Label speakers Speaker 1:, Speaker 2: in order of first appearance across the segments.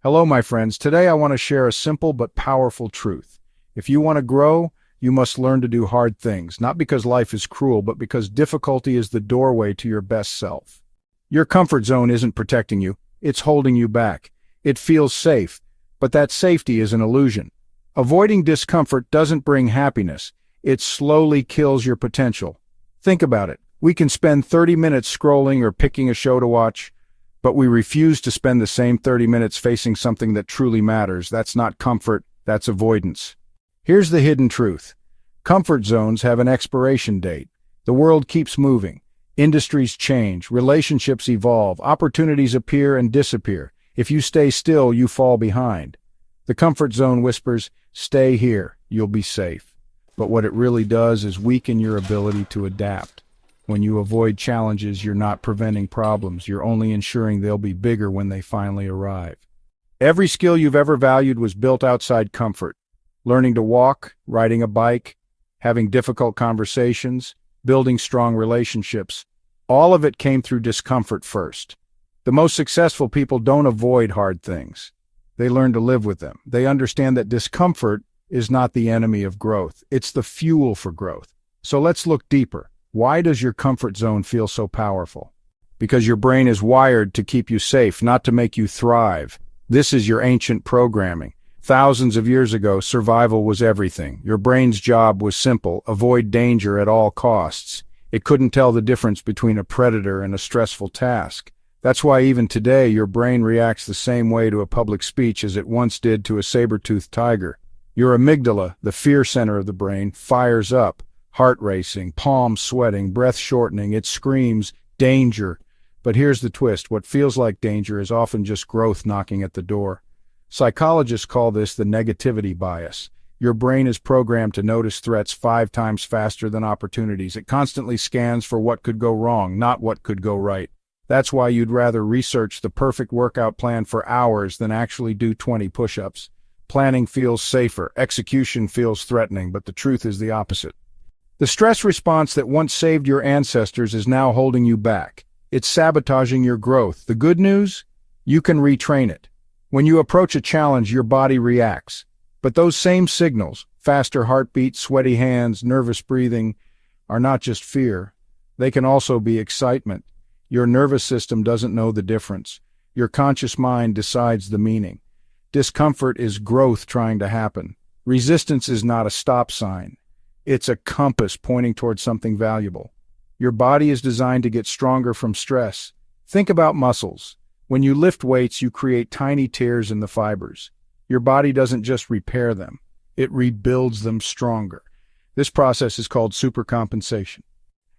Speaker 1: Hello, my friends. Today I want to share a simple but powerful truth. If you want to grow, you must learn to do hard things, not because life is cruel, but because difficulty is the doorway to your best self. Your comfort zone isn't protecting you, it's holding you back. It feels safe, but that safety is an illusion. Avoiding discomfort doesn't bring happiness, it slowly kills your potential. Think about it. We can spend 30 minutes scrolling or picking a show to watch, but we refuse to spend the same 30 minutes facing something that truly matters. That's not comfort, that's avoidance. Here's the hidden truth. Comfort zones have an expiration date. The world keeps moving. Industries change, relationships evolve, opportunities appear and disappear. If you stay still, you fall behind. The comfort zone whispers, stay here, you'll be safe. But what it really does is weaken your ability to adapt. When you avoid challenges, you're not preventing problems. You're only ensuring they'll be bigger when they finally arrive. Every skill you've ever valued was built outside comfort. Learning to walk, riding a bike, having difficult conversations, building strong relationships. All of it came through discomfort first. The most successful people don't avoid hard things. They learn to live with them. They understand that discomfort is not the enemy of growth. It's the fuel for growth. So let's look deeper. Why does your comfort zone feel so powerful? Because your brain is wired to keep you safe, not to make you thrive. This is your ancient programming. Thousands of years ago, survival was everything. Your brain's job was simple: avoid danger at all costs. It couldn't tell the difference between a predator and a stressful task. That's why even today your brain reacts the same way to a public speech as it once did to a saber-toothed tiger. Your amygdala, the fear center of the brain, fires up. Heart racing, palms sweating, breath shortening. It screams, danger. But here's the twist. What feels like danger is often just growth knocking at the door. Psychologists call this the negativity bias. Your brain is programmed to notice threats 5 times faster than opportunities. It constantly scans for what could go wrong, not what could go right. That's why you'd rather research the perfect workout plan for hours than actually do 20 push-ups. Planning feels safer, execution feels threatening, but the truth is the opposite. The stress response that once saved your ancestors is now holding you back. It's sabotaging your growth. The good news? You can retrain it. When you approach a challenge, your body reacts. But those same signals, faster heartbeat, sweaty hands, nervous breathing, are not just fear. They can also be excitement. Your nervous system doesn't know the difference. Your conscious mind decides the meaning. Discomfort is growth trying to happen. Resistance is not a stop sign. It's a compass pointing towards something valuable. Your body is designed to get stronger from stress. Think about muscles. When you lift weights, you create tiny tears in the fibers. Your body doesn't just repair them, it rebuilds them stronger. This process is called supercompensation.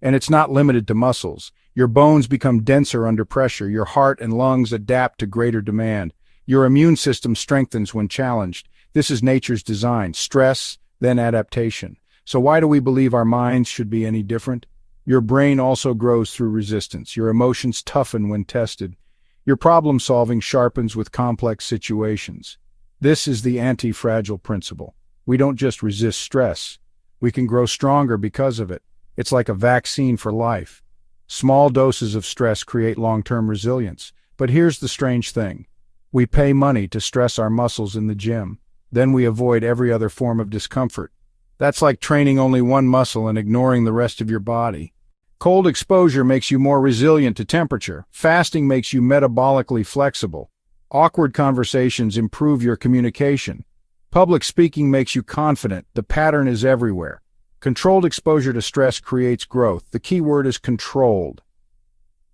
Speaker 1: And it's not limited to muscles. Your bones become denser under pressure. Your heart and lungs adapt to greater demand. Your immune system strengthens when challenged. This is nature's design: stress, then adaptation. So why do we believe our minds should be any different? Your brain also grows through resistance. Your emotions toughen when tested. Your problem-solving sharpens with complex situations. This is the anti-fragile principle. We don't just resist stress. We can grow stronger because of it. It's like a vaccine for life. Small doses of stress create long-term resilience. But here's the strange thing. We pay money to stress our muscles in the gym. Then we avoid every other form of discomfort. That's like training only one muscle and ignoring the rest of your body. Cold exposure makes you more resilient to temperature. Fasting makes you metabolically flexible. Awkward conversations improve your communication. Public speaking makes you confident. The pattern is everywhere. Controlled exposure to stress creates growth. The key word is controlled.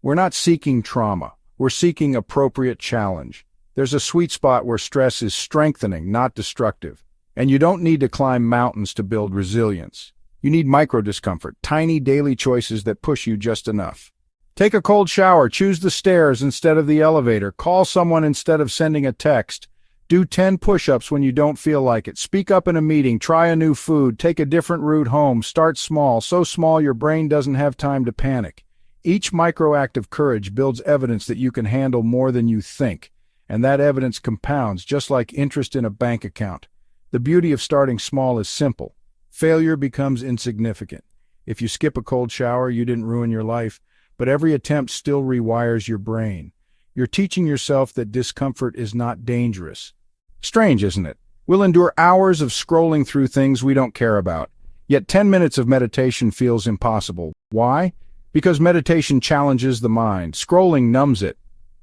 Speaker 1: We're not seeking trauma. We're seeking appropriate challenge. There's a sweet spot where stress is strengthening, not destructive. And you don't need to climb mountains to build resilience. You need micro-discomfort, tiny daily choices that push you just enough. Take a cold shower, choose the stairs instead of the elevator, call someone instead of sending a text, do 10 push-ups when you don't feel like it, speak up in a meeting, try a new food, take a different route home, start small, so small your brain doesn't have time to panic. Each micro-act of courage builds evidence that you can handle more than you think, and that evidence compounds just like interest in a bank account. The beauty of starting small is simple. Failure becomes insignificant. If you skip a cold shower, you didn't ruin your life, but every attempt still rewires your brain. You're teaching yourself that discomfort is not dangerous. Strange, isn't it? We'll endure hours of scrolling through things we don't care about. Yet 10 minutes of meditation feels impossible. Why? Because meditation challenges the mind. Scrolling numbs it.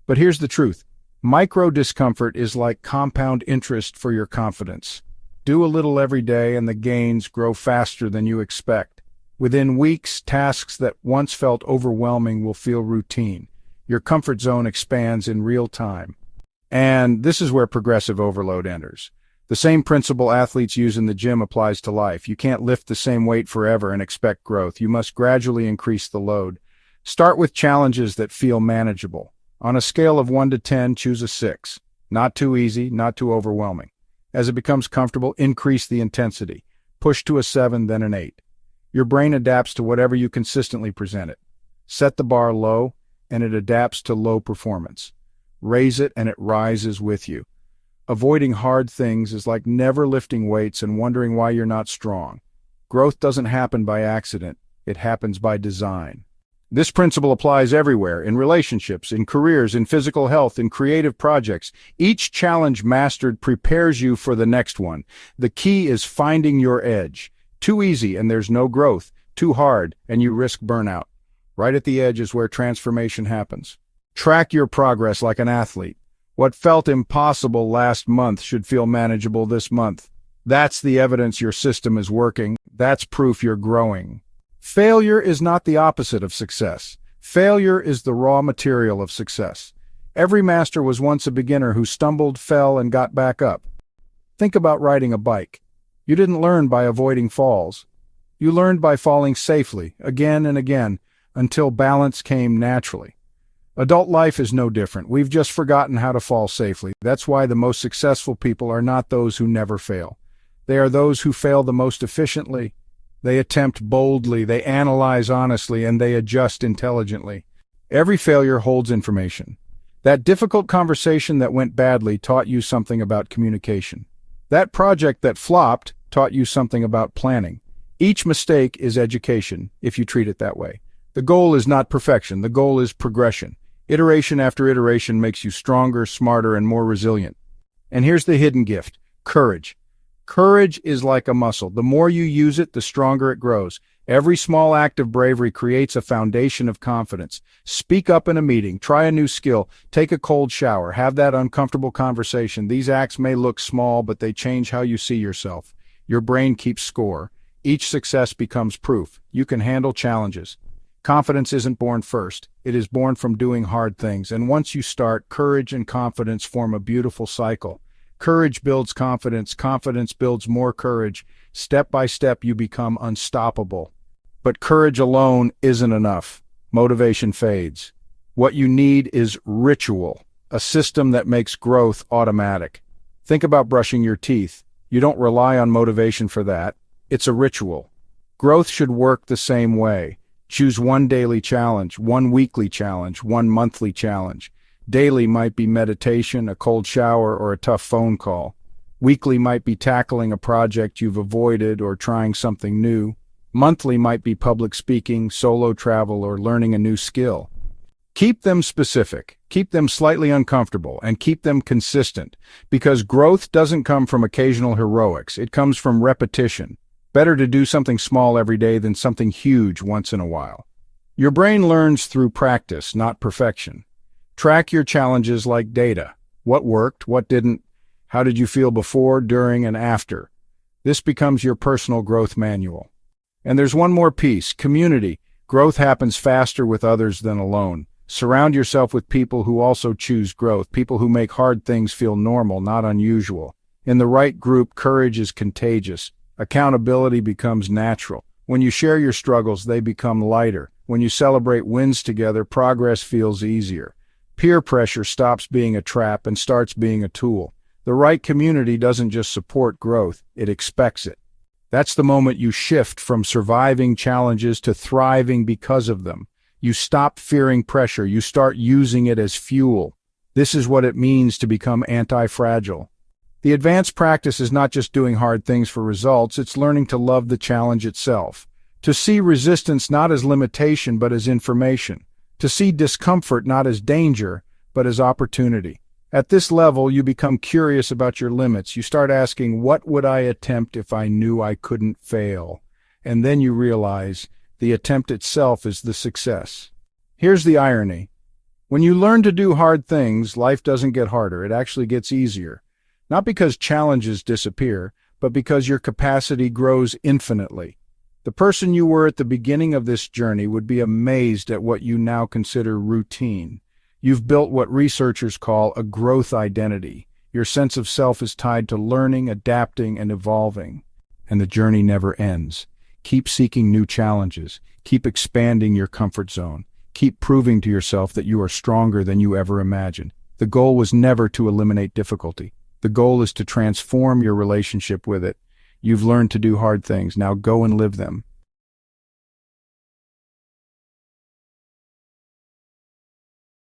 Speaker 1: But here's the truth. Micro discomfort is like compound interest for your confidence. Do a little every day and the gains grow faster than you expect. Within weeks, tasks that once felt overwhelming will feel routine. Your comfort zone expands in real time. And this is where progressive overload enters. The same principle athletes use in the gym applies to life. You can't lift the same weight forever and expect growth. You must gradually increase the load. Start with challenges that feel manageable. On a scale of 1 to 10, choose a 6. Not too easy, not too overwhelming. As it becomes comfortable, increase the intensity. Push to a 7, then an 8. Your brain adapts to whatever you consistently present it. Set the bar low, and it adapts to low performance. Raise it, and it rises with you. Avoiding hard things is like never lifting weights and wondering why you're not strong. Growth doesn't happen by accident. It happens by design. This principle applies everywhere, in relationships, in careers, in physical health, in creative projects. Each challenge mastered prepares you for the next one. The key is finding your edge. Too easy and there's no growth. Too hard and you risk burnout. Right at the edge is where transformation happens. Track your progress like an athlete. What felt impossible last month should feel manageable this month. That's the evidence your system is working. That's proof you're growing. Failure is not the opposite of success. Failure is the raw material of success. Every master was once a beginner who stumbled, fell, and got back up. Think about riding a bike. You didn't learn by avoiding falls. You learned by falling safely, again and again, until balance came naturally. Adult life is no different. We've just forgotten how to fall safely. That's why the most successful people are not those who never fail. They are those who fail the most efficiently. They attempt boldly, they analyze honestly, and they adjust intelligently. Every failure holds information. That difficult conversation that went badly taught you something about communication. That project that flopped taught you something about planning. Each mistake is education, if you treat it that way. The goal is not perfection, the goal is progression. Iteration after iteration makes you stronger, smarter, and more resilient. And here's the hidden gift: courage. Courage is like a muscle. The more you use it, the stronger it grows. Every small act of bravery creates a foundation of confidence. Speak up in a meeting, try a new skill, take a cold shower, have that uncomfortable conversation. These acts may look small, but they change how you see yourself. Your brain keeps score. Each success becomes proof. You can handle challenges. Confidence isn't born first. It is born from doing hard things. And once you start, courage and confidence form a beautiful cycle. Courage builds confidence. Confidence builds more courage. Step by step, you become unstoppable. But courage alone isn't enough. Motivation fades. What you need is ritual, a system that makes growth automatic. Think about brushing your teeth. You don't rely on motivation for that. It's a ritual. Growth should work the same way. Choose one daily challenge, one weekly challenge, one monthly challenge. Daily might be meditation, a cold shower, or a tough phone call. Weekly might be tackling a project you've avoided or trying something new. Monthly might be public speaking, solo travel, or learning a new skill. Keep them specific, keep them slightly uncomfortable, and keep them consistent, because growth doesn't come from occasional heroics, it comes from repetition. Better to do something small every day than something huge once in a while. Your brain learns through practice, not perfection. Track your challenges like data. What worked, what didn't, how did you feel before, during, and after? This becomes your personal growth manual. And there's one more piece: community. Growth happens faster with others than alone. Surround yourself with people who also choose growth, people who make hard things feel normal, not unusual. In the right group, courage is contagious. Accountability becomes natural. When you share your struggles, they become lighter. When you celebrate wins together, progress feels easier. Peer pressure stops being a trap and starts being a tool. The right community doesn't just support growth, it expects it. That's the moment you shift from surviving challenges to thriving because of them. You stop fearing pressure, you start using it as fuel. This is what it means to become anti-fragile. The advanced practice is not just doing hard things for results, it's learning to love the challenge itself. To see resistance not as limitation but as information. To see discomfort not as danger, but as opportunity. At this level, you become curious about your limits. You start asking, what would I attempt if I knew I couldn't fail? And then you realize the attempt itself is the success. Here's the irony. When you learn to do hard things, life doesn't get harder. It actually gets easier. Not because challenges disappear, but because your capacity grows infinitely. The person you were at the beginning of this journey would be amazed at what you now consider routine. You've built what researchers call a growth identity. Your sense of self is tied to learning, adapting, and evolving. And the journey never ends. Keep seeking new challenges. Keep expanding your comfort zone. Keep proving to yourself that you are stronger than you ever imagined. The goal was never to eliminate difficulty. The goal is to transform your relationship with it. You've learned to do hard things. Now go and live them.